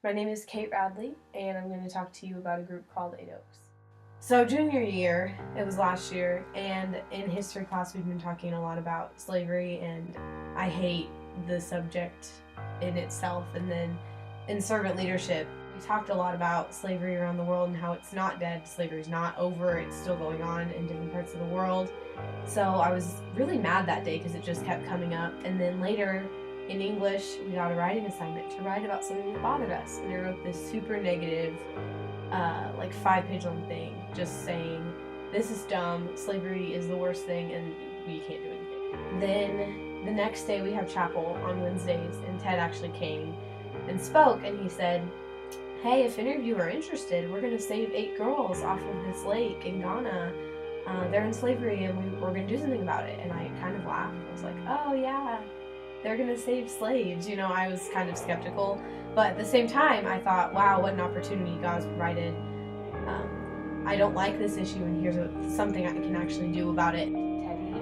My name is Kate Radley, and I'm going to talk to you about a group called Eight Oaks. So junior year, it was last year, and in history class we've been talking a lot about slavery, and I hate the subject in itself. And then in servant leadership, we talked a lot about slavery around the world and how it's not dead, slavery's not over, it's still going on in different parts of the world. So I was really mad that day because it just kept coming up. And then later in English, we got a writing assignment to write about something that bothered us. And I wrote this super negative, like 5-page long thing, just saying, this is dumb, slavery is the worst thing, and we can't do anything. Then the next day we have chapel on Wednesdays, and Ted actually came and spoke, and he said, hey, if any of you are interested, we're going to save 8 girls off of this lake in Ghana. They're in slavery, and we're going to do something about it. And I kind of laughed. I was like, oh yeah, they're going to save slaves. You know, I was kind of skeptical. But at the same time, I thought, wow, what an opportunity God's provided. I don't like this issue, and here's something I can actually do about it. Teddy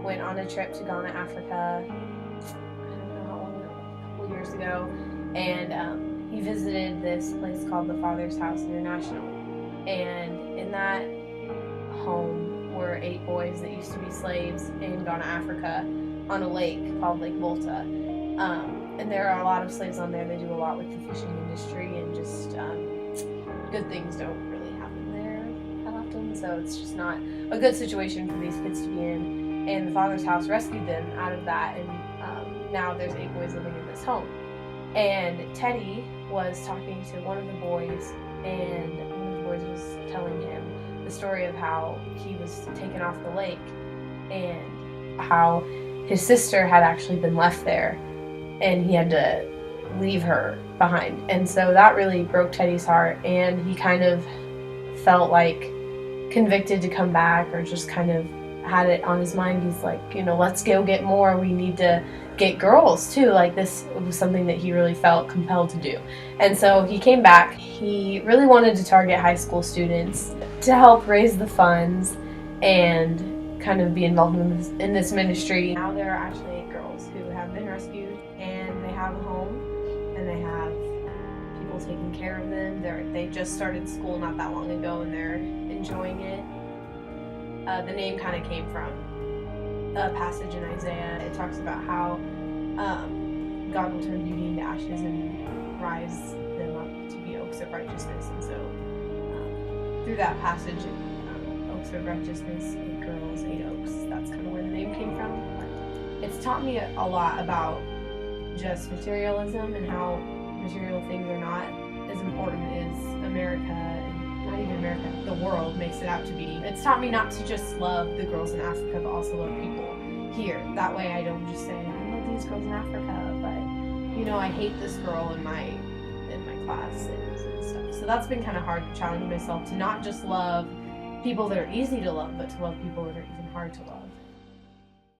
went on a trip to Ghana, Africa, I don't know how long ago, a couple years ago, and he visited this place called the Father's House International. And in that home were 8 boys that used to be slaves in Ghana, Africa, on a lake called Lake Volta. And there are a lot of slaves on there. They do a lot with the fishing industry, and just good things don't really happen there that often. So it's just not a good situation for these kids to be in. And the Father's House rescued them out of that, and now there's 8 boys living in this home. And Teddy was talking to one of the boys, and one of the boys was telling him the story of how he was taken off the lake and how his sister had actually been left there, and he had to leave her behind. And so that really broke Teddy's heart, and he kind of felt like convicted to come back, or just kind of had it on his mind. He's like, you know, let's go get more. We need to get girls too. Like, this was something that he really felt compelled to do. And so he came back. He really wanted to target high school students to help raise the funds and kind of be involved in this ministry. Now there are actually 8 girls who have been rescued, and they have a home, and they have people taking care of them. They just started school not that long ago, and they're enjoying it. The name kind of came from a passage in Isaiah. It talks about how God will turn beauty into ashes and rise them up to be oaks of righteousness. And so through that passage, Oaks of Righteousness, 8 girls, 8 oaks, that's kind of where the name came from. It's taught me a lot about just materialism and how material things are not as important as America, and not even America, the world makes it out to be. It's taught me not to just love the girls in Africa, but also love people here. That way I don't just say, I love these girls in Africa, but, you know, I hate this girl in my class and stuff. So that's been kind of hard, challenging myself to not just love people that are easy to love, but to love people that are even hard to love.